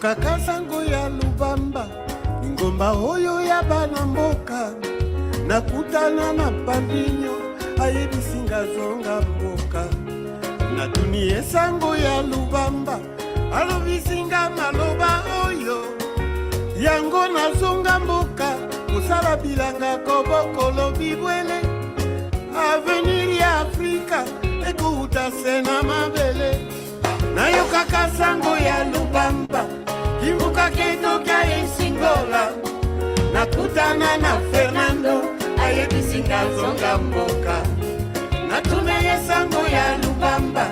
Yokaka sango ya Lubamba, ngomba oyo ya bana mboka. Nakutana na Pandinyo, ayebisinga zonga mboka. Natuni esango ya Lubamba, alobisinga maloba oyo. Yango na zonga mboka, musala bilanga kobokolo bibwele. Avenir ya Afrika, ekuta sena mabele. Nayokaka sango ya Lubamba, kimuka ketoka esingola. Nakutana na Fernando, ayebisinga zonga mboka. Natume sango ya Lubamba,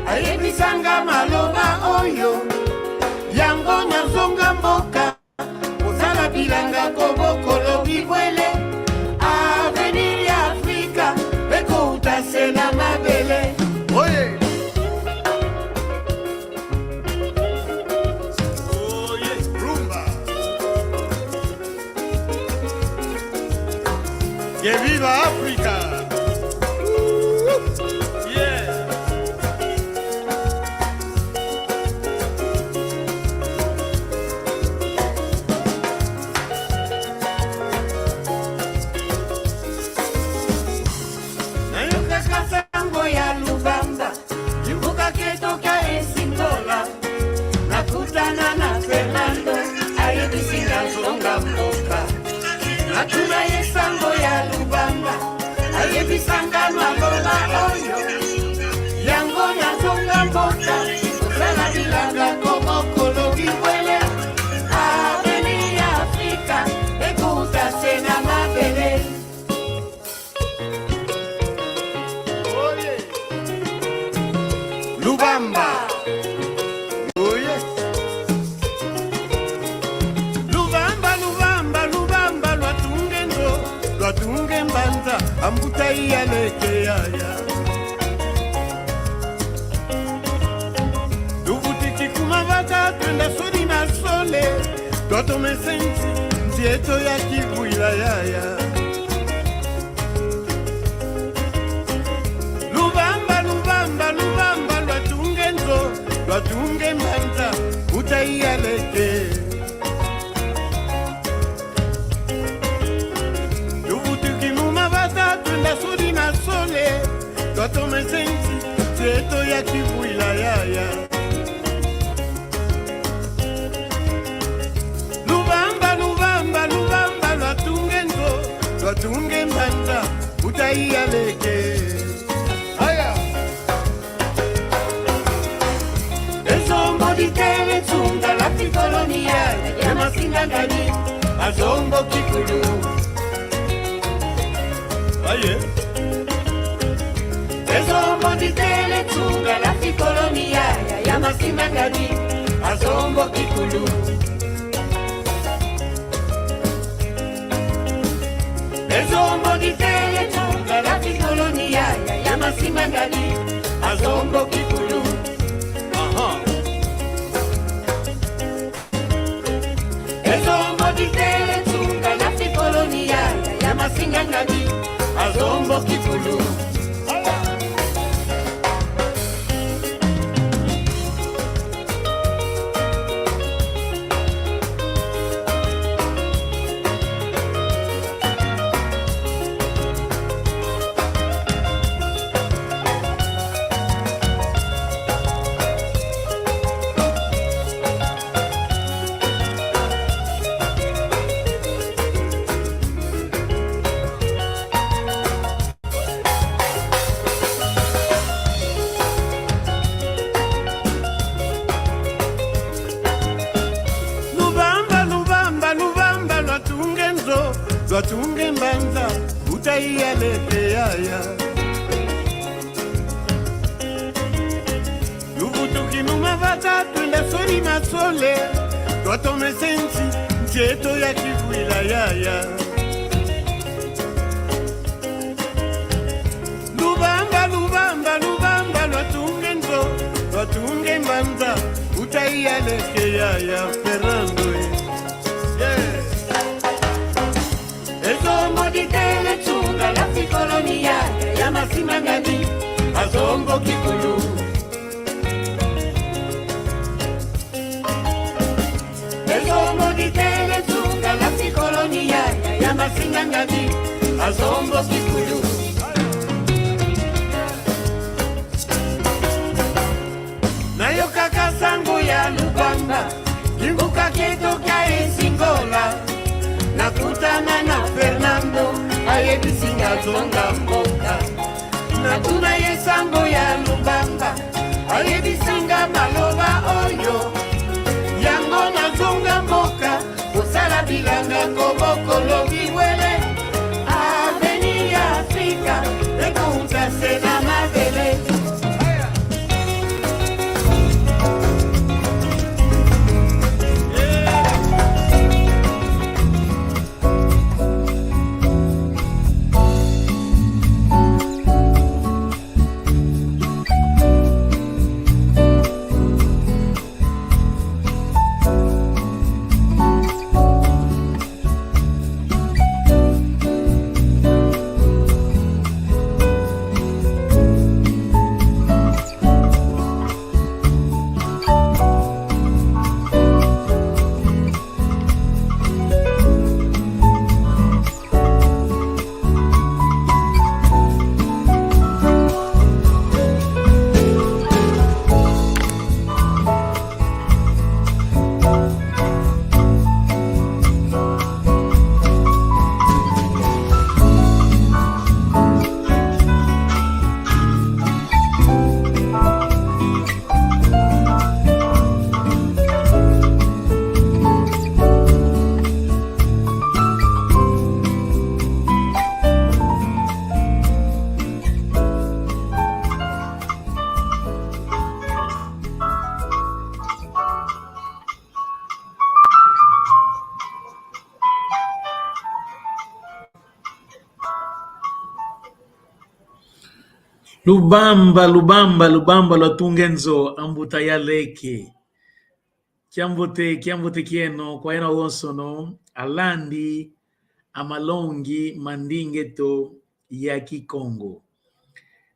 ayebisanga maloba oyo. Yango na zonga mboka, musala bilanga kobokolo bibwele. Avenir ya Afrika, ekuta sena mabele. Oye! Que viva África! Yeah! Nayokaka sango ya Lubamba, kibuka ketoka esingola. Nakutana na Fernando, ayebisinga zonga mboka. Natuna yesango ya Lubamba, ayebisanga maloba oyo. Yango na zonga mboka, usala bilanga kobokolo bibwele. Avenir ya Afrika, ekuta sena mabele. Oye! Lubamba! Tunge mbanza ambuta iya leke yaya. Duvutiki kumavaka twenda sodi na sole. Toto mesensi nzieto ya kivuila yaya. Lubamba, Lubamba, Lubamba, lwatunge nzo, lwatunge mbanza ambuta iya leke. Sudi na sole, toto mesensi, zeto ya kivuila yaya. Lubamba, Lubamba, Lubamba, lwatunge nzo, lwatunge mbanda, utaiya leke. Aya! Ezombo ditele tunga la fikolonia, ya masinga ngani, azombo kikulu. Aye. Ezombo ditele tunga la fikolonia ya masimba ngadi azombo kikulu. Ezombo ditele tunga la fikolonia ya masimba ngadi azombo kikulu. Ezombo ditele tunga la fikolonia ya masinga ngadi azombo kikulu. Lwatunge mbanza utaiya leke yaya. Luvutuki numavata twenda sori masole. Toto mesensi njeto ya kivuila yaya. Lubamba, Lubamba, Lubamba, lwatunge nzo, lwatunge mbanza utaiya leke yaya. Fernando, yeah! Ezombo ditele tunga la fikolonia ya masimba ngadi azombo kikulu. zonga mboka natuna ye sango ya lubamba ayebisanga maloba oyo yango nazonga mboka kosala bilanga kobokolo biwele aveni ya Afrika ekouta se na mabele. Lubamba, Lubamba, Lubamba Lwatungenzo ambuta ya leke. Kiambote kieno kwa ena wonsono alandi amalongi mandingeto ya Kikongo.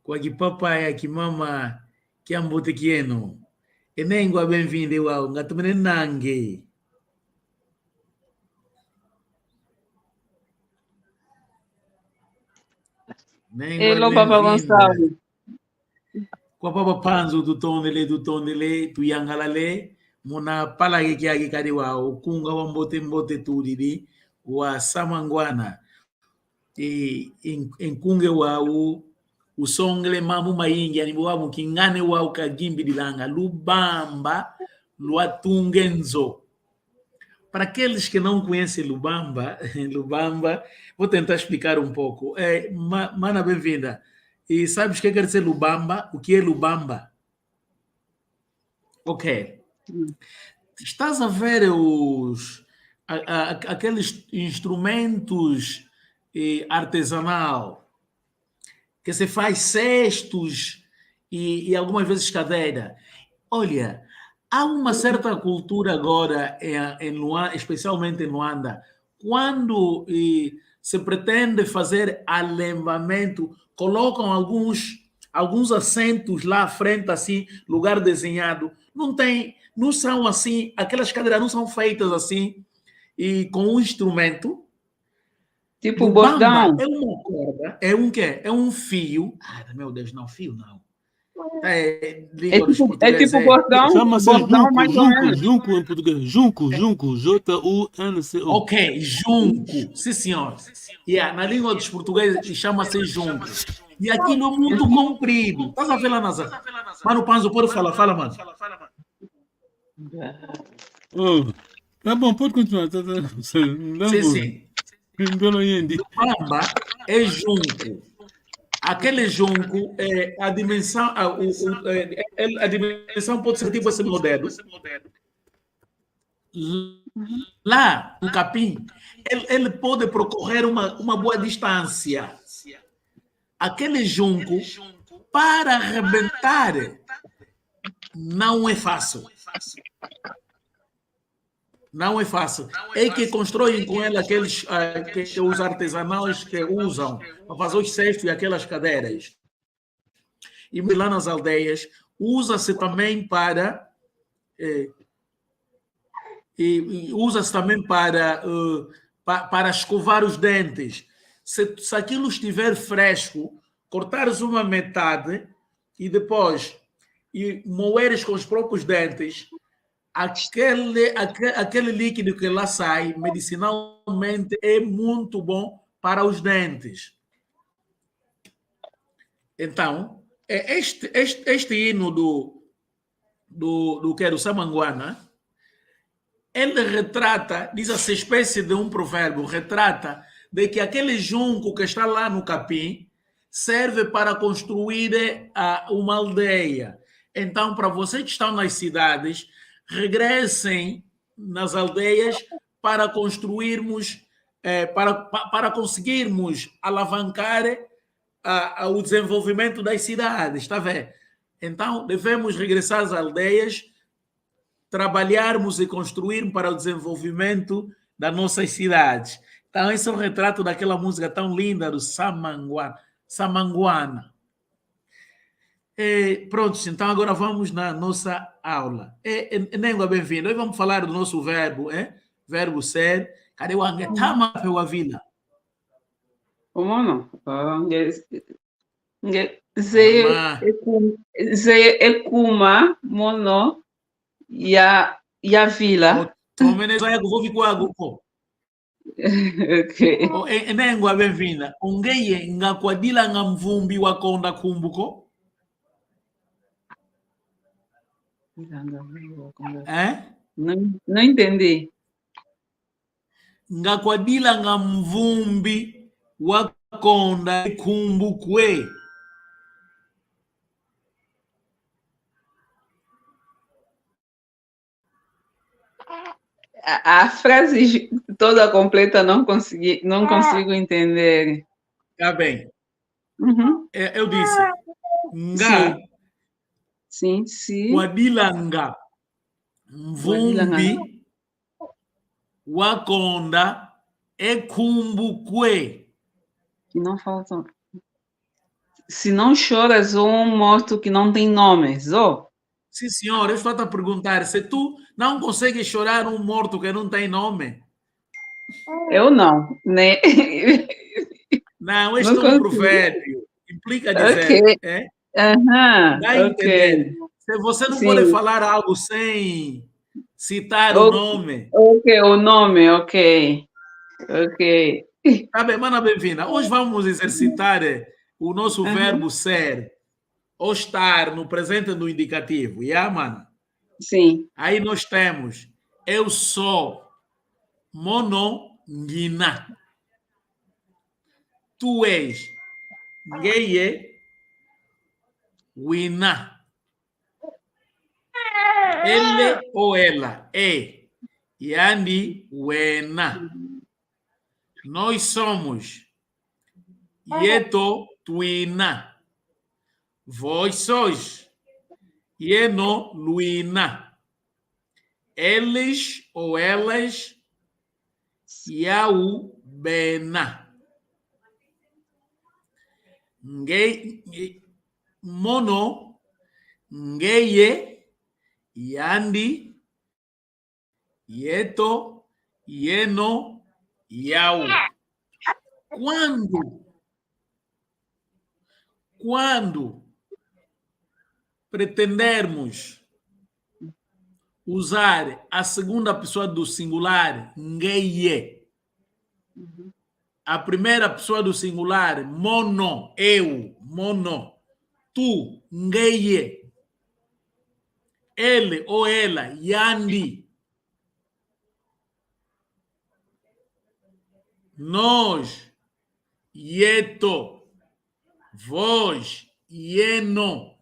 Kwa kipapa ya kimama kiambote kieno. Enengwa benvinde wao ngatumene nange. Hello, Papa Gonçalves. Kwa Papa Panzo tutondele tuyangalale muna pala yake kadi wa ukunga wa mbote tudidi wa samangwana enkunge wa usongele mambo maingi yani wa mukingane wa ukagimbi dilanga Lubamba Lwatungenzo. Para aqueles que não conhecem Lubamba, vou tentar explicar um pouco. Mana, bem-vinda. E sabes o que quer dizer Lubamba? O que é Lubamba? Ok. Estás a ver aqueles instrumentos artesanal que se faz cestos e algumas vezes cadeira. Olha, há uma certa cultura agora, em Luanda, especialmente em Luanda, quando se pretende fazer alembamento, colocam alguns assentos lá à frente, assim, lugar desenhado. Não são assim, aquelas cadeiras não são feitas assim, e com um instrumento. Tipo bordão. É uma corda, é um quê? É um fio. Ah, meu Deus, não, fio não. Tipo bordão. Chama-se bordão, junco em português. Junco, Junco. Ok, junco. Sim, senhor. Na língua dos portugueses chama-se junco. E aquilo é muito comprido. Estás a ver lá, Nazar? Mano Panzo, pode falar. Fala, mano. Tá bom, pode continuar. Sim. Lubamba é junco. Aquele junco, a dimensão pode ser tipo esse modelo. Lá, no capim, ele pode percorrer uma boa distância. Aquele junco, para arrebentar, não é fácil. Não é fácil. É que constroem com ele aqueles que os artesanais que usam para fazer os cestos e aquelas cadeiras. E lá nas aldeias, usa-se também para para escovar os dentes. Se aquilo estiver fresco, cortares uma metade e depois moeres com os próprios dentes, aquele líquido que lá sai, medicinalmente, é muito bom para os dentes. Então, este hino do Samanguana, ele retrata, diz essa espécie de um provérbio, retrata de que aquele junco que está lá no capim serve para construir uma aldeia. Então, para vocês que estão nas cidades, regressem nas aldeias para construirmos, para conseguirmos alavancar o desenvolvimento das cidades, está vendo? Então, devemos regressar às aldeias, trabalharmos e construirmos para o desenvolvimento das nossas cidades. Então, esse é um retrato daquela música tão linda do Samanguana. Pronto, então agora vamos na nossa aula. Nengua, bem-vindo. Hoje vamos falar do nosso verbo, verbo ser. Cadê o angetama pela vila? Mono. Ze ekuma mono ya vila. Okay. Nengua, bem-vinda. Ungeye ngakwadila ngamvumbi wakonda kumbuko? Não entendi. Ngakwadila ngamvumbi wakonda kumbukwe. A frase toda completa não consigo entender. Tá bem. Uhum. Eu disse nga. Sim. Kwadilanga mvumbi wakonda ekumbukwe. Que não falta. Se não choras um morto que não tem nome, Zó. Sim, senhor, eu estou a perguntar se tu não consegues chorar um morto que não tem nome. Eu não, né? Não, este é um provérbio. Implica dizer. Okay. Okay. Se você não pode falar algo sem citar o nome. Ok, o nome, ok. Tá bem, mana bem-vinda. Hoje vamos exercitar o nosso verbo ser ou estar no presente do indicativo. Mana? Sim. Aí nós temos eu sou mono ngina. Tu és ngeye wina. Ele ou ela é yani wena. Nós somos yeto tuina. Vós sois yeno luina. Eles ou elas yau bena. Mono ngeye yandi yeto yeno yau. Quando pretendermos usar a segunda pessoa do singular ngeye, a primeira pessoa do singular mono, eu, mono, tu, ngeye, ele ou ela, yandi, nós, yeto, vós, yeno,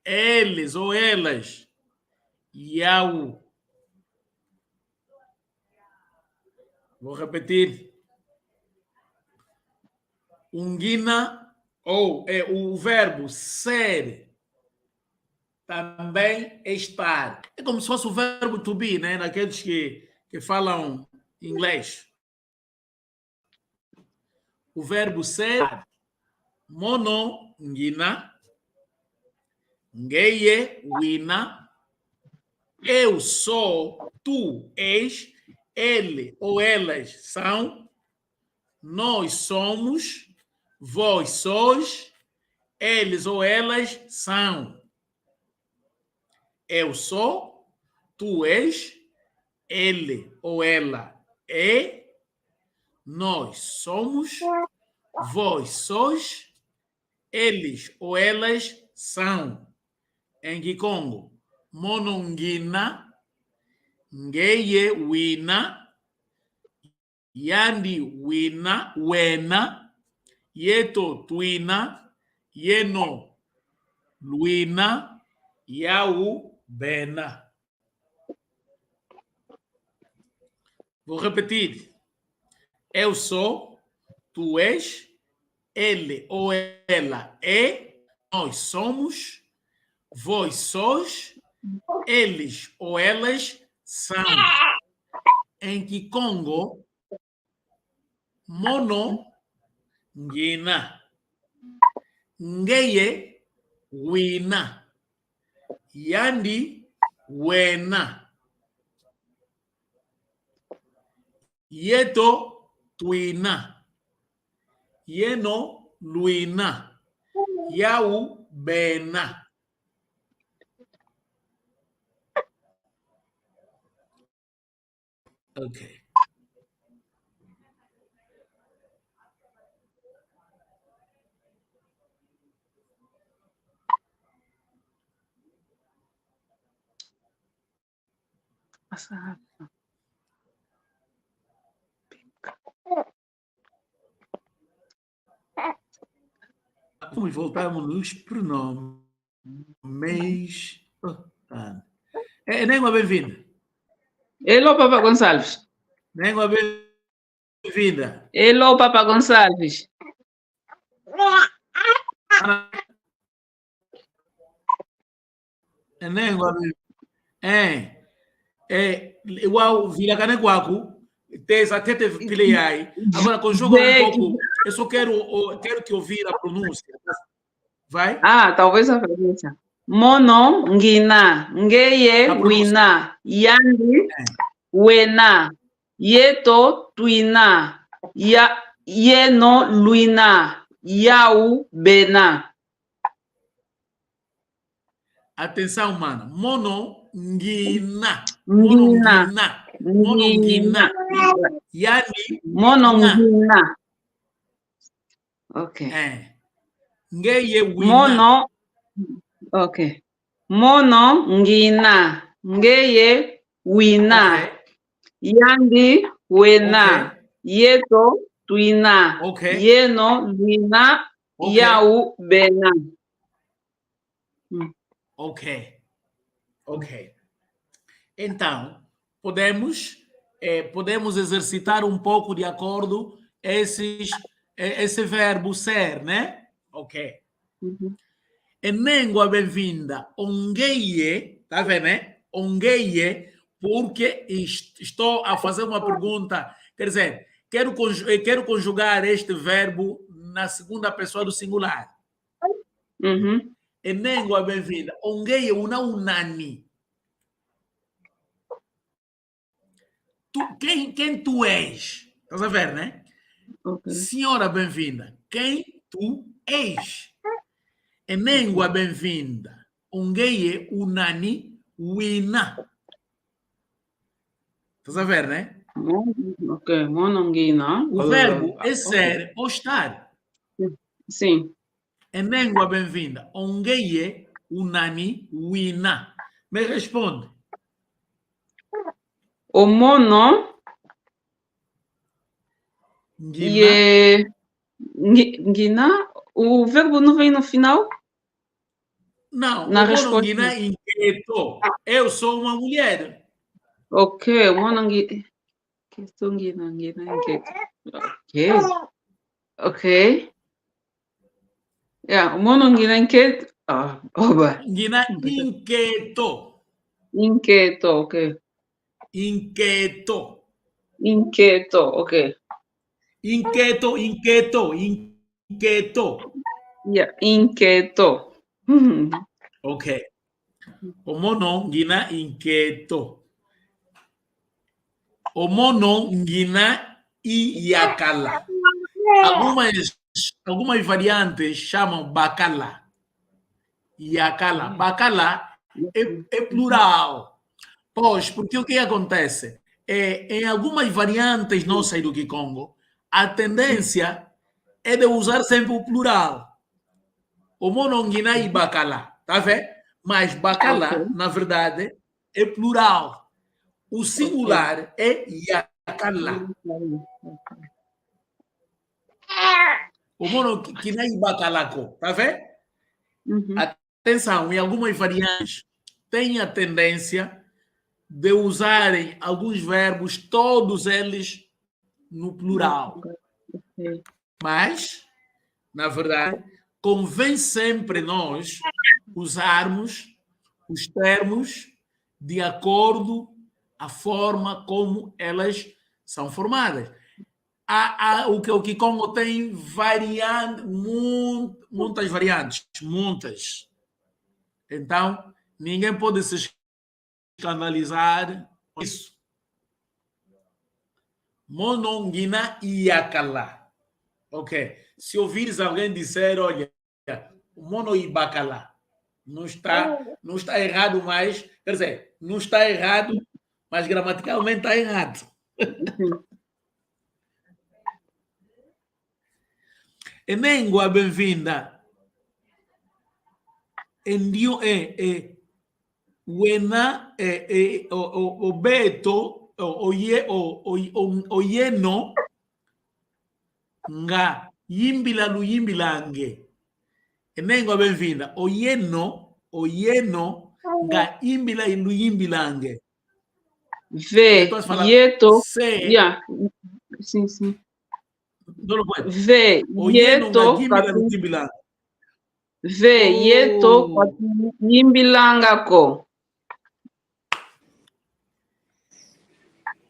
eles ou elas, yau. Vou repetir. Ungina, ou o verbo ser, também estar. É como se fosse o verbo to be, né? Naqueles que falam inglês. O verbo ser, mono, ngina, ngeye, wina, eu sou, tu és, ele ou elas são, nós somos, vós sois, eles ou elas são. Eu sou, tu és, ele ou ela é, nós somos, vós sois, eles ou elas são. Em Kikongo, monongina, ngeye wina, yandi wina, wena, yeto twina, yeno luina, yau bena. Vou repetir. Eu sou, tu és, ele ou ela é, nós somos, vós sois, eles ou elas são. Em Kikongo, mono, ngina, ngeye, wina, yandi, wena, yeto, twina, yeno, luina, yau, bena. Okay. Passa rápido. Vamos voltar nos pronomes. Nengua, bem-vinda. Hello, Papa Gonçalves. Nengua, bem-vinda. Hello, Papa Gonçalves. Nengua, igual Vila Caneguaco, até te filei aí. Agora, conjuga um pouco. Eu só quero que ouvir a pronúncia. Vai? Ah, talvez a pronúncia. Mono, ngina, ngeye, wina, yandi, wena, yeto, twina, yeno, luina, yau, bena. Atenção, mano. Mono, ngina. Ngina. Mono, ngina. Yani, Mono, ngina. Ok. Ngeye, wina. Mono, ok. Mono, ngina, ngeye, wina, Okay. yandi, wena, Okay. yeto, twina, Okay. yeno, luina, Okay. yau, bena. Ok. Então, podemos exercitar um pouco de acordo esse verbo ser, né? Ok. Uhum. Nengua bem-vinda. Ongeye, tá vendo, né? Ongeye, porque estou a fazer uma pergunta. Quer dizer, quero conjugar este verbo na segunda pessoa do singular. Uhum. Nengua bem-vinda. Ongeye una unani. Quem tu és? Estás a ver, né? Ok. Senhora bem-vinda. Quem tu és? Nengua bem-vinda. Ongeye unani wina. Estás a ver, né? Ok, mono, ngina. O verbo é ser ou estar. Sim. Nengua bem-vinda. Ongeye unani wina. Me responde. O mono Ngina. ngina, o verbo não vem no final? Não, Na o resposta. mono ngina inquieto. Eu sou uma mulher. Ok, o mono ngina, inquieto. Ok. Yeah, o mono ngina inquieto. Oba. Ngina inquieto. Inquieto, ok. Inquieto. Inquieto, ok. Inquieto. Yeah, inquieto. Ok. O mono ngina inquieto. O mono ngina iakala. Algumas variantes chamam bacala. Iakala. Bacala é plural. Pois, porque o que acontece? Em algumas variantes nossas do Kikongo, a tendência é de usar sempre o plural. O mononguina e bacalá, tá vendo? Mas bacalá, Ok. na verdade, é plural. O singular é yacalá. O mononguina e bacalá, tá vendo? Uhum. Atenção, em algumas variantes, tem a tendência de usarem alguns verbos, todos eles no plural. Ok. Mas, na verdade, convém sempre nós usarmos os termos de acordo à forma como elas são formadas. O que Congo tem muitas variantes, muitas. Então, ninguém pode se escandalizar com isso. Mononguina Iacalá. Ok. Se ouvires alguém dizer, olha, mono e bacalá, não está errado mais, quer dizer, não está errado, mas gramaticalmente está errado. Sim. Enengua, bem-vinda. Endio Wena o Beto o Yeno nga yimbila luyimbilange. Enengua, bem-vinda. O Yeno nga yimbila luyimbilange. V, Então, fala Yeto. se, Yeah. Sim, sim. não lo puedo. V, O Yeno nga Yeto. yimbila luyimbilange. V, Yeto. Oh. Yimbilangako.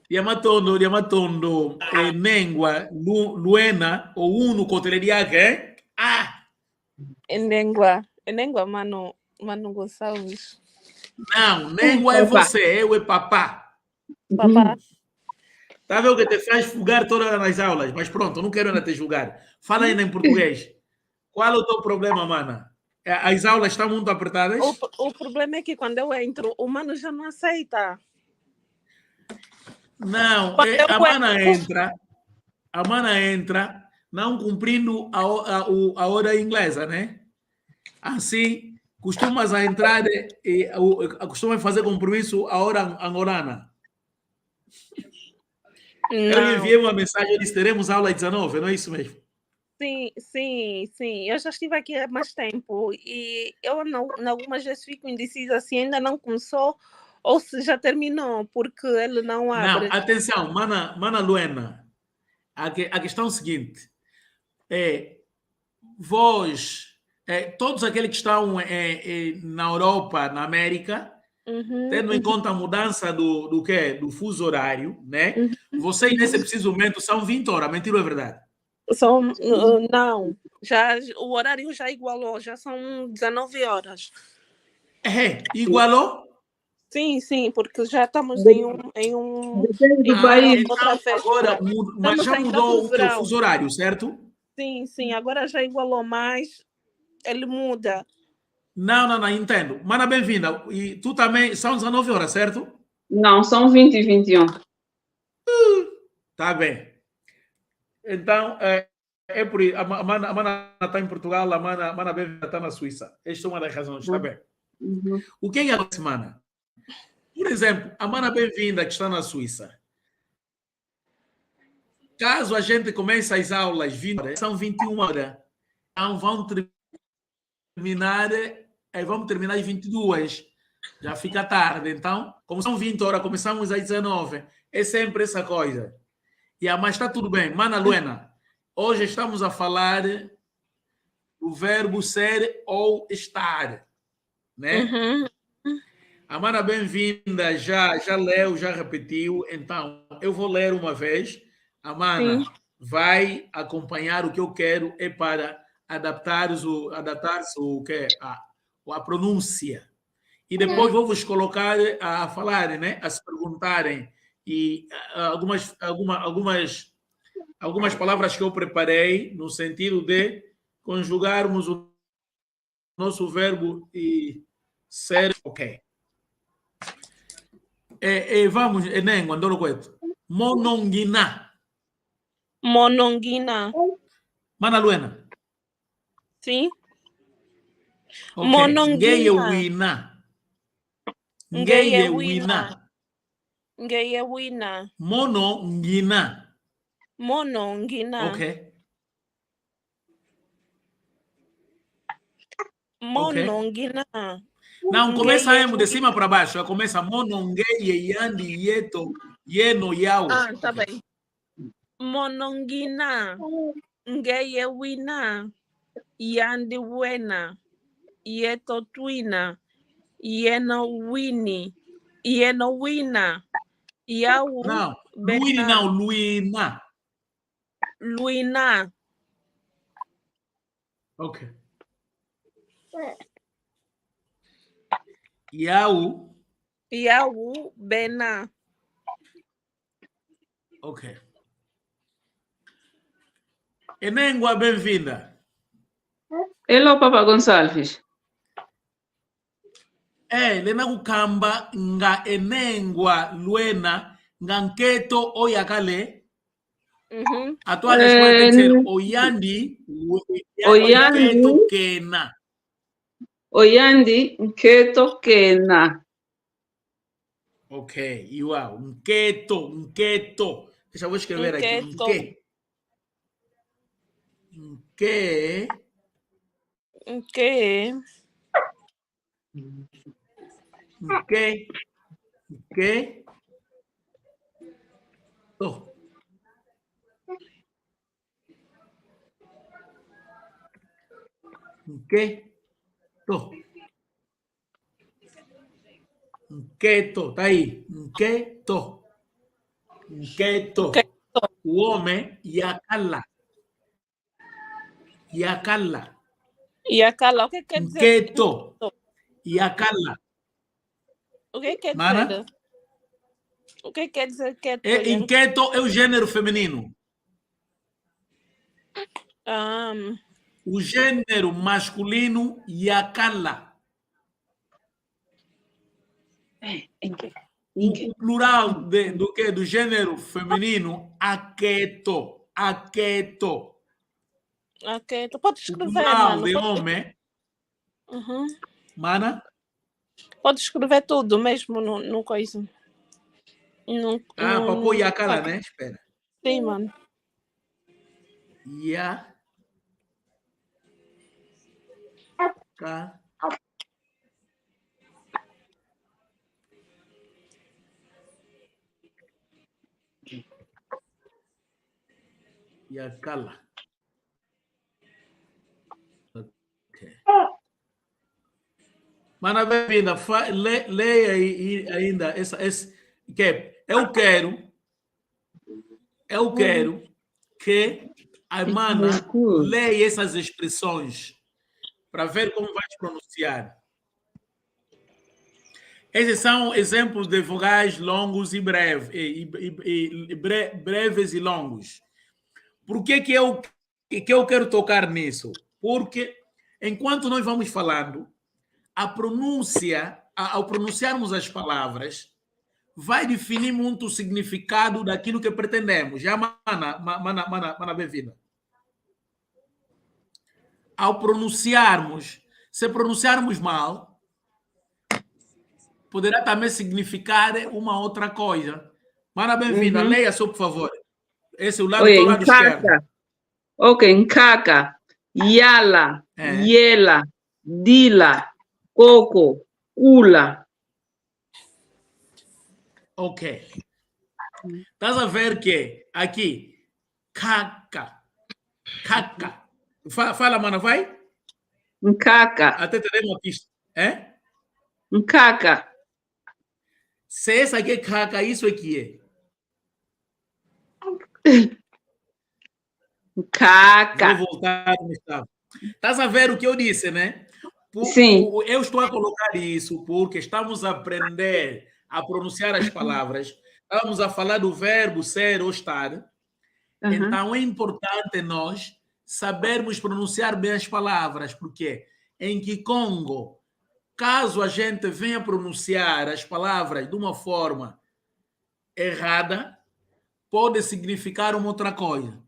Diamatondo, Enengua, Luena, o Unu, Coteleriaque, eh? Ah! Enengua, Mano Gonçalves. Não, Nengua é Papá. você, eu é papá. Papá, Tá vendo que te faz fugar toda hora nas aulas? Mas pronto, não quero ainda te julgar. Fala ainda em português. Qual é o teu problema, mana? As aulas estão muito apertadas? o problema é que quando eu entro, o Mano já não aceita. Não, Quando eu a mana entra não cumprindo a hora inglesa, né? Assim, costumas a entrar e costumas fazer compromisso a hora angolana. Ela me Não. enviou uma mensagem, eles teremos aula às 19, não é isso mesmo? Sim. Eu já estive aqui há mais tempo e eu, algumas vezes, fico indecisa se ainda não começou ou se já terminou, porque ele não abre. Não, atenção, mana Luena. A questão é o seguinte: vós, todos aqueles que estão na Europa, na América, tendo em conta a mudança do quê? Do fuso horário, né? Vocês, nesse preciso momento, são 20 horas, mentira ou é verdade? Não, o horário já igualou, já são 19 horas. Igualou? Sim, porque já estamos em um Depende do país. outra festa. Agora, mas já mudou o teu verão. fuso horário, certo? Sim, agora já igualou mais, ele muda. Não, entendo. Mana, bem-vinda. E tu também, são 19 horas, certo? Não, são 20 e 21. Tá bem. Então, é por isso. A Mana está em Portugal, a Mana bem-vinda está na Suíça. Esta é uma das razões, está bem. Uhum. O que é a semana? Por exemplo, a Mana bem-vinda que está na Suíça. Caso a gente comece as aulas 20 horas, são 21 horas. Então vamos terminar às 22. Já fica tarde. Então, como são 20 horas, começamos às 19. É sempre essa coisa. Mas está tudo bem. Mana Luena, hoje estamos a falar do verbo ser ou estar. Né? A Mana bem-vinda já leu, já repetiu. Então, eu vou ler uma vez. A Mana vai acompanhar. O que eu quero é para adaptar-se a pronúncia. E depois vou vos colocar a falarem, né? A se perguntarem. E algumas palavras que eu preparei no sentido de conjugarmos o nosso verbo e ser ok. Vamos, Enem, Andoro Cueto. Mononguina. Mononguina. Mana Luena. Sim. Ok. Monongina. Ngeyewina. Ngeyewina. Ngeyewina. Monongina. Monongina. Ok. Monongina. Não, começa a de cima para baixo. Começa monongeye, yandi, yeto, yeno, yau. Ah, tá bem. Monongina. Ngeyewina. Yandi wena. Yeto twina. Yeno wini. Yeno wina. Yau. Não, Bena. Luini não, Luina. Luina. Ok. Yau. Yau. Bena. Ok. Enengua, bem-vinda. Hello, Papa Gonçalves. Lena kukamba nga enengwa luena nga nketo oyakale. Atuale shwete tser oyandi Oyandi. nketo kena. Oyandi nketo kena. Ok, igual. Nketo. Deixa eu escrever aqui. Nke. To. Nketo, tá aí. Nketo. O homem yakala. Yakala. O que quer dizer? Nketo. Yakala. O que quer Mana? dizer? O que quer dizer keto? Inquieto é o gênero feminino. O gênero masculino, yakala. O plural do gênero feminino, aketo. Ok, tu pode escrever, o plural mano. de homem. Mana? Pode escrever tudo mesmo no coisa. Para pôr yakala, né? Espera. Sim, mano. Yakala. Ok. Mana, bem-vinda. Leia aí ainda essa que eu quero que a mana leia essas expressões para ver como vai pronunciar. Esses são exemplos de vogais longos e breves, breves e longos. Por que eu quero tocar nisso? Porque enquanto nós vamos falando, a pronúncia, ao pronunciarmos as palavras, vai definir muito o significado daquilo que pretendemos. Já, mana bem-vinda. Ao pronunciarmos, se pronunciarmos mal, poderá também significar uma outra coisa. Mana bem-vinda, leia só, por favor. Esse é o lado do lado esquerdo. Ok, nkaka, yala, yela, dila, coco, ula. Ok. Estás a ver que aqui, caca. Fala, mana, vai? Nkaka. Até teremos uma pista. Nkaka. Se essa aqui é caca, isso aqui Caca. Vou voltar no estado. Estás a ver o que eu disse, né? Sim. Eu estou a colocar isso porque estamos a aprender a pronunciar as palavras. Estamos a falar do verbo ser ou estar. Então é importante nós sabermos pronunciar bem as palavras, porque em Kikongo, caso a gente venha pronunciar as palavras de uma forma errada, pode significar uma outra coisa.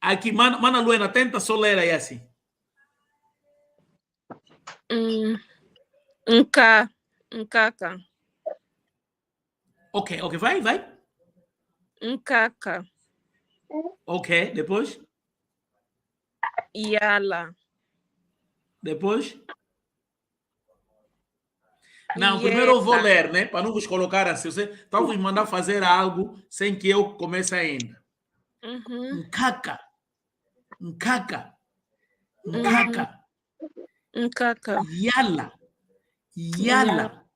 Aqui, Mana Luena, tenta só ler aí assim. Caca. Ok, vai. Caca. Ok, depois? Yala. Depois? Não, primeiro eu vou Yela. ler, né? Para não vos colocar assim. Você tá vos mandar fazer algo sem que eu comece ainda. Caca. Caca. Caca. Caca. Yala. Yala.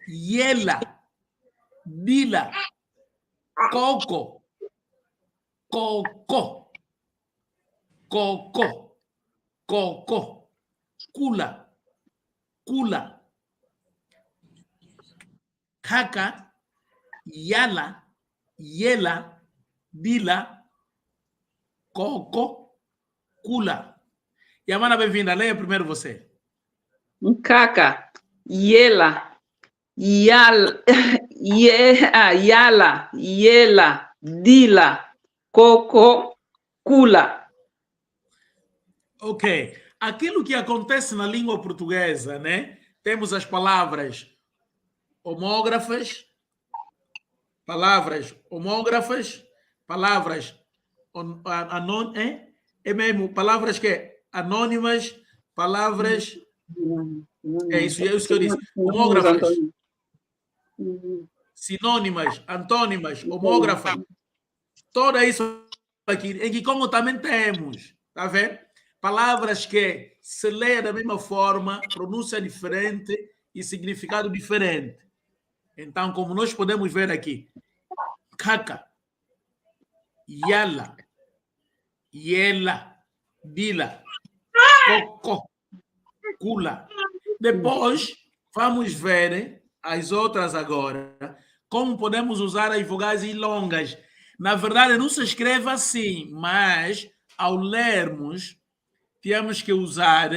Yela. Dila. Coco. Coco. Coco. Coco. Cula. Cula. Caca. Yala. Yela. Dila. Coco. Cula. Yamana, bem-vinda. Leia primeiro você. Caca. Yela. Yala. Yala. Yela. Dila. Coco. Cula. Ok. Aquilo que acontece na língua portuguesa, né? Temos as palavras homógrafas, palavras é mesmo, palavras que anônimas, palavras, é isso que eu disse, homógrafas, sinônimas, antônimas, homógrafas, toda isso aqui. Em Kikongo também temos, tá vendo? Palavras que se lê da mesma forma, pronúncia diferente e significado diferente. Então, como nós podemos ver aqui, caca, yala, yela, dila, coco, cula. Depois, vamos ver as outras agora, como podemos usar as vogais longas. Na verdade, não se escreve assim, mas ao lermos, temos que usar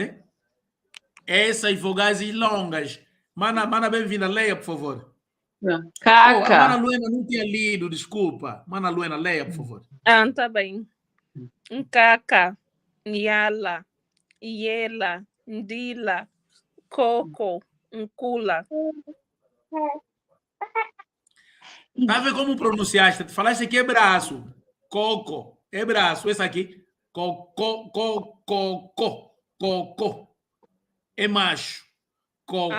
essas vogais longas. Mana, bem-vinda, leia, por favor. Oh, a Mana Caca. Luena não tinha lido, desculpa. Mana Luena, leia, por favor. Tá bem. Caca. Yala. Yela. Dila. Coco. Cula. Tá vendo como pronunciaste? Tu falaste que é braço. Coco. É braço. Esse aqui. Coco, coco, coco. É macho. Coco.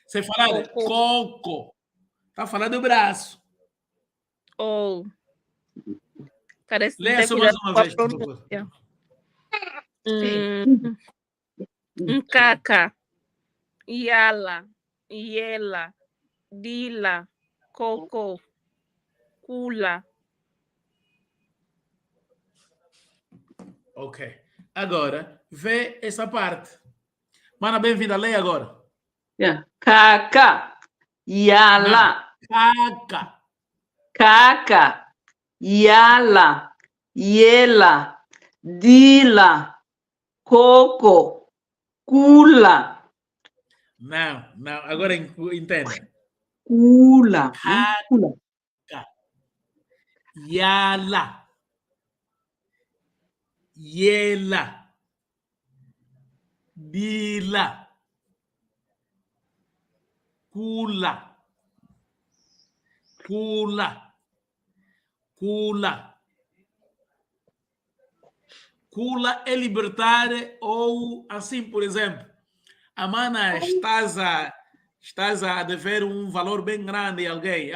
Você fala de coco. Tá falando do braço. Oh. Parece Leia ter só mais cuidado uma com a vez, por favor. pronúncia. Caca. Yala. Yela. Dila. Coco. Cula. Ok. Agora, vê essa parte. Mana, bem-vinda. Leia agora. Caca. Yala. Caca. Caca. Yala. Yela. Dila. Coco. Cula. Não. Agora entenda. Cula. Cula. Yala. Yela. Dila. Cula. Cula. Cula. Cula é libertar ou assim, por exemplo, a mana estás a dever um valor bem grande a alguém.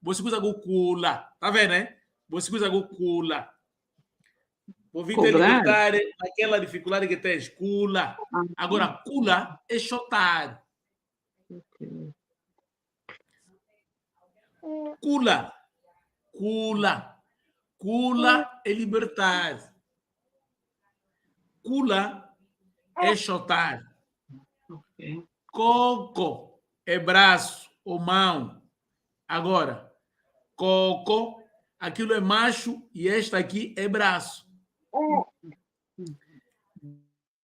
Você usa o cula. Tá vendo, né? Você usa o cula. Vou vir te libertar daquela dificuldade que tens. Cula. Agora, cula é chotar. Cula. Cula. Cula é libertar. Cula é chotar. Coco é braço ou mão. Agora, coco, aquilo é macho e esta aqui é braço.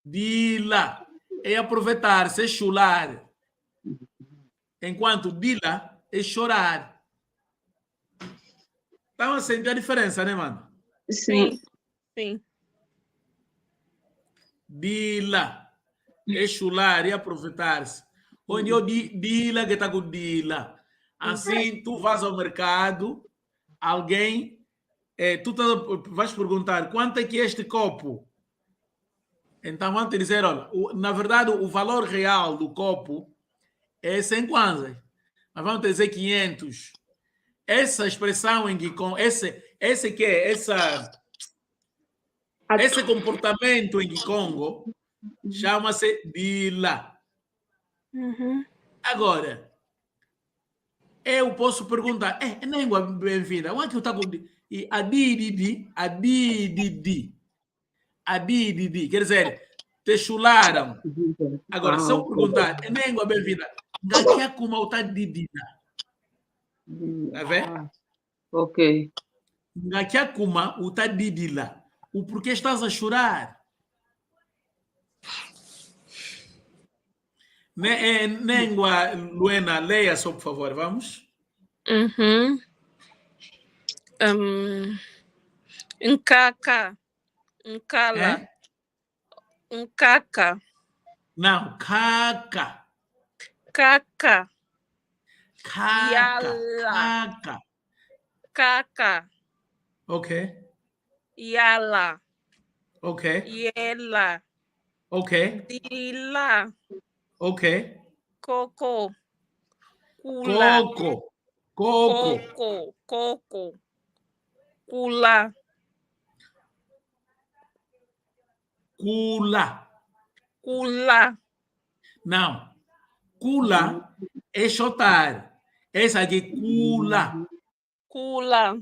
Dila é aproveitar-se, é chular. Enquanto dila é chorar. Estão a sentir a diferença, né, mano? Sim. Sim. Dila. é chular e aproveitar-se. Onde eu dila que está com dila. Assim, tu vas ao mercado, alguém, tu vais perguntar quanto é que é este copo? Então vão te dizer, olha, na verdade o valor real do copo é 100 kwanzas, mas vamos te dizer 500. Essa expressão em Gikong, esse comportamento em Gikongo chama-se dila. Uhum. Agora, eu posso perguntar, língua bem-vinda, onde eu estou com adididi, quer dizer, te chularam. Agora, se eu perguntar, língua bem-vinda, ngakia kuma uta didida. Tá vendo? Ok. Ngakia kuma uta didila. O porquê estás a chorar? Língua Luena, leia só, por favor, vamos. Uhum. Nkaka. Nkala. Nkaka. Não, caca. Kaka. Caca. Yala. Caca. Kaka. Ok. Yala. Ok. Yela. Ok. Dila. Ok. Coco. Kula. Coco. Coco. Coco. Coco. Kula. Cula. Kula. Não. Cula é chotar. Essa aqui, cula. Kula.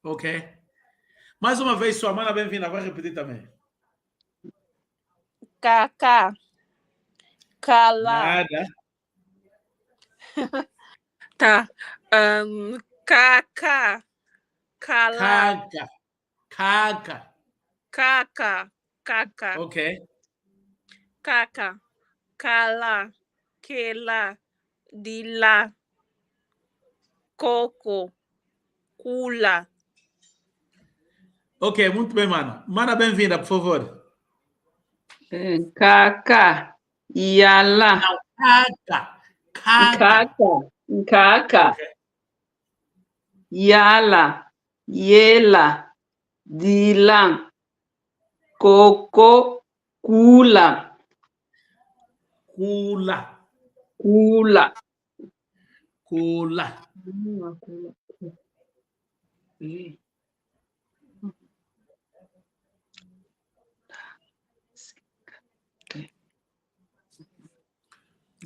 Ok? Mais uma vez, sua mana bem-vinda. Vai repetir também. Kaka. Kala. Nada. Tá. Kaka. Kala. Caca. Caca. Kaka. Kaka. Ok. Kaka. Kala. Kela. Dila. Coco. Kula. Ok, muito bem, mana. Mana bem-vinda, por favor. Nkaka. Yala. Não, caca. Caca. Nkaka. Nkaka. Ok. Yala. Yela. Dila. Coco. Kula. Cula. Kula. Cula.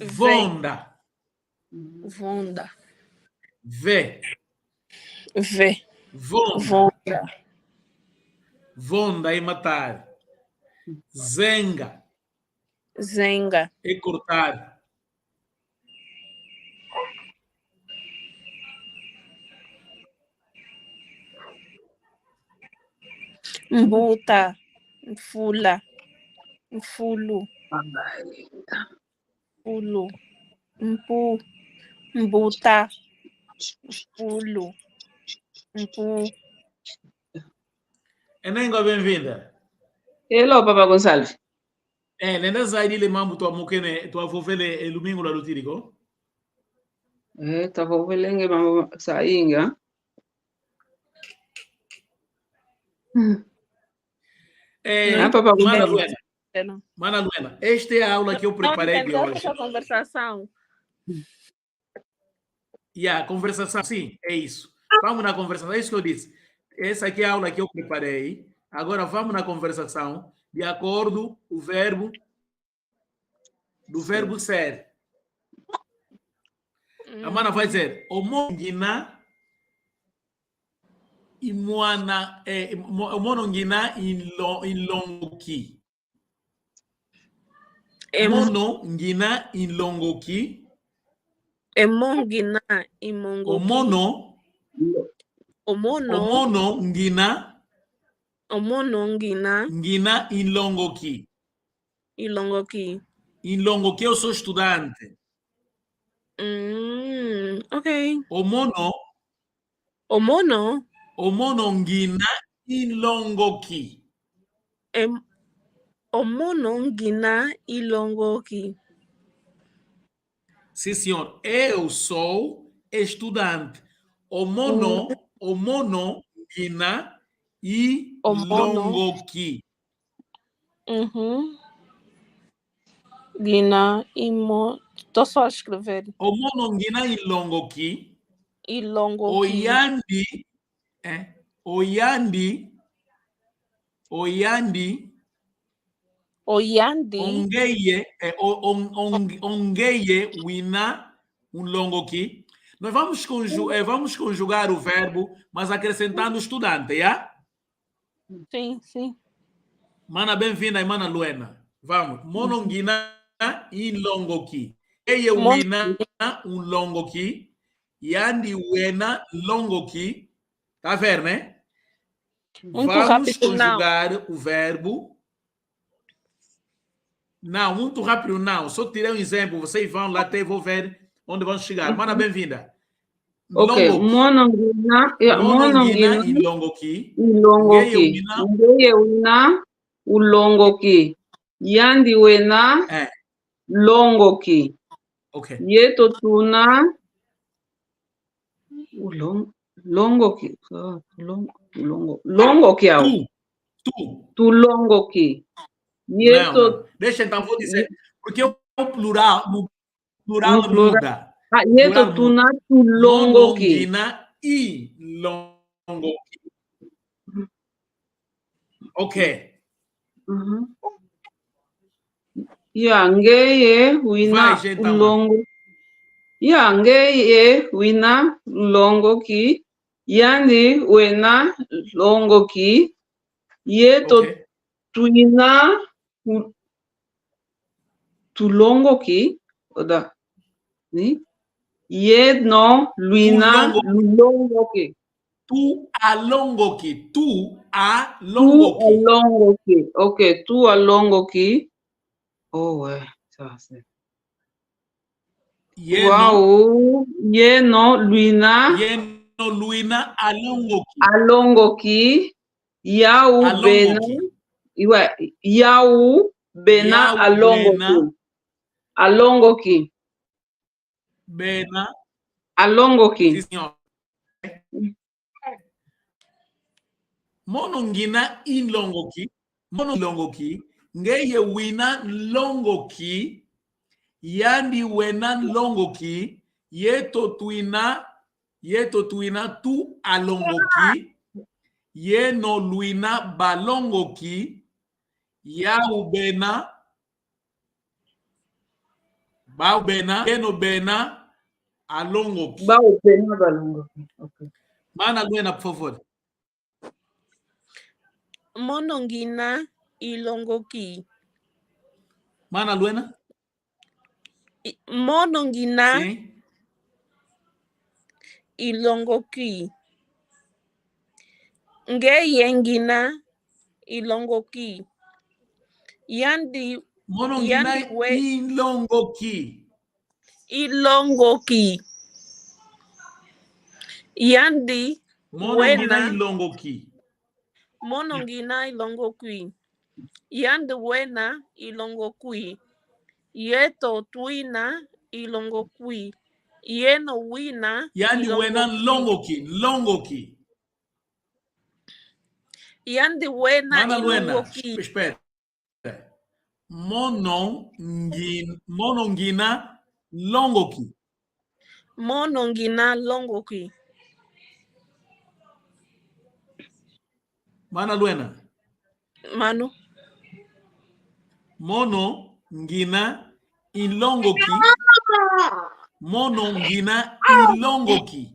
Vonda. Vonda. Vê. Vê. Vonda. Vonda. Vonda é matar. Zenga Zenga. é cortar. Mbuta. Mfula. Mfulu. Mfulu. Mpu. Mbuta. Mfulu. Mpu. É língua bem-vinda. Hello, Papa Gonçalves. Lenda zaidi le mambo tua mukene tua vovele lumingo la lutirigo. Tava ouvindo mambo sainga. Papa Mana Gonçalves. Luena. Mana Luena, esta é a aula que eu preparei de hoje. Essa conversação. A conversação, sim, é isso. Vamos na conversação, é isso que eu disse. Essa aqui é a aula que eu preparei. Agora vamos na conversação de acordo com o verbo do verbo ser. A mana vai dizer omongina imwana omonongina inlongoki. Monongina inlongoki. Emongina imongoki. Omono ngina inlongoki. Ilongoki. Inlongoki, eu sou estudante. Ok. Omono ngina inlongoki. Omono ngina ilongoki. Sim, senhor. Eu sou estudante. Omono ngina Omono. ilongoki. Gina imo. Estou só a escrever. Omono ngina ilongoki. Ilongoki. Oyandi. Oyandi. Ongeye wina unlongoki. Nós vamos conjugar o verbo, mas acrescentando estudante, já? Sim, sim. Mana, bem-vinda, Mana Luena. Vamos. Monongina ilongoki. Eye wina unlongoki. Yandi wena longoki. Tá vendo, né? Muito Vamos rápido, conjugar o verbo. Não, muito rápido não. Só tirei um exemplo. Vocês vão lá até vou ver onde vão chegar. Mana, bem-vinda. Ok, monongina ilongoki. ilongoki. Ngeye wina ulongoki. Yandi wena longoki. Ok. Yeto tuna longoki. Longoki ao. Tu longoki. Não. Deixa então, vou dizer. Porque o plural muda. Yeto tuna tu longoki. Monongina ilongoki. Ok. Ngeye wina ulongo. Ngeye wina longoki. Yandi wena longoki. Yeto tuina tulongoki. Oda. Ni? Yedno luina longoki. Tu alongoki. Tu alongoki. Ok, tu alongoki. Oh, ouais, ça c'est. Wow, yeno luina alongoki. Yau bena. Ouais, yau bena alongoki. Alongoki. Bena. Alongoki. Sim, senhor. Monongina ilongoki. Monilongoki. Ngeye wina longoki. Yandi wena longoki. Yeto tuina tu alongoki. Yeno luina balongoki. Yau bena. Bau bena. Yeno bena alongoki. Bau bena balongoki. Okay. Mana Luena, por favor. Monongina ilongoki. Mana Luena? Monongina Sim. ilongoki. Ngeyengina ilongoki. Yandi Monongina ilongoki. Ilongoki. Yandi Monongina ilongoki. Monongina ilongoki. Yandi wena ilongoki. Yeto tuina ilongoki. Yeno wina Yandi wena longoki. Yandi wena Mana Luena, ilongoki. espera. Monongina longoki. Monongina longoki. Mana Luena. Manu. Monongina ilongoki. Monongina ilongoki.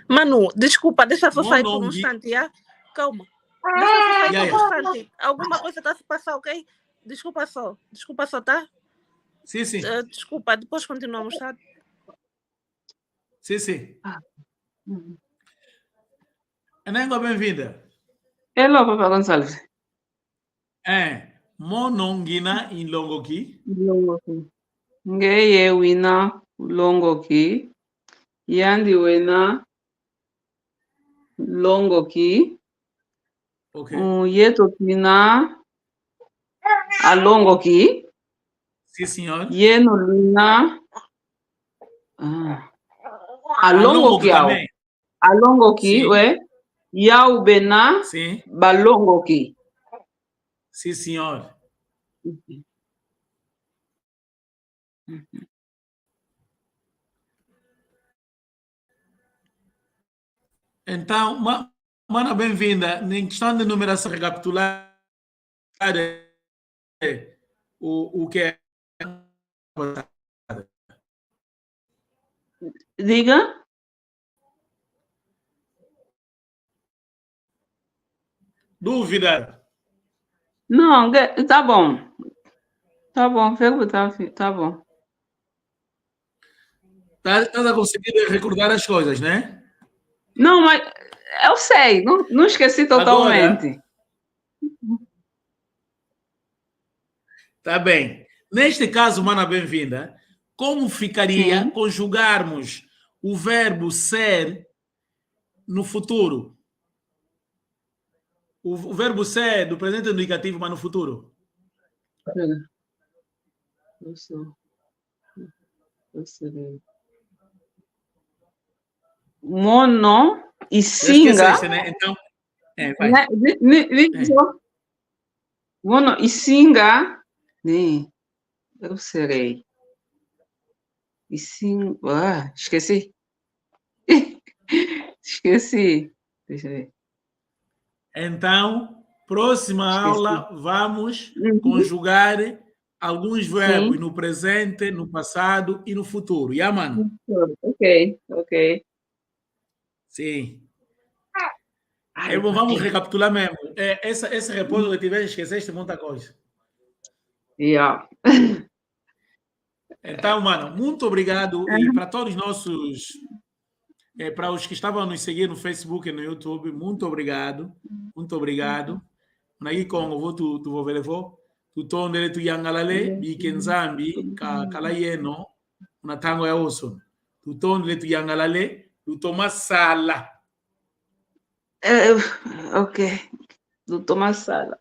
Manu, desculpa, deixa só sair por um instante, já? Calma. Deixa só sair por um instante. Alguma coisa está a se passar, ok? Desculpa só, tá? Sim, sim. Desculpa, depois continuamos, tá? Sim. Anengo, bem-vinda. Hello, Papa Gonçalves. Monongina ilongoki. Ngeye wina longoki. Yandi wena longo aqui. Ok. Yeto Pina, a longo aqui. Sim, senhor. Yeno Lina, a longo aqui, também. a longo aqui, Sim. ué. Yau Bena, Sim. balongo aqui. Sim, senhor. Então, mana bem-vinda. Em questão de numeração recapitular, o que é? Diga. Dúvida? Não, tá bom. Tá bom, tá bom. Estás a conseguir recordar as coisas, né? Não, mas eu sei, não esqueci totalmente. Agora, tá bem. Neste caso, mana bem-vinda, como ficaria Sim. conjugarmos o verbo ser no futuro? O verbo ser do presente indicativo, mas no futuro. Mono e Já singa. esqueceste, né? Então, vai. Mono e singa. Né? Eu serei. E sim. Esqueci. Esqueci. Deixa eu ver. Então, próxima aula, vamos conjugar alguns verbos no presente, no passado e no futuro. Yeah, mano? Ok. Sim. Vamos recapitular mesmo. Esse repouso que tiveste, esqueceste muita coisa. Yeah. Então, mano, muito obrigado. E para todos os nossos, para os que estavam a nos seguir no Facebook e no YouTube, muito obrigado. Muito obrigado. Nagi Congo, tu vou ver, tu tonde tu yangalale, bikenzambi, kalayeno, una tango ya oso. Tu tonde tu yangalale, tu toma sala. Ok. Do Thomas Sala.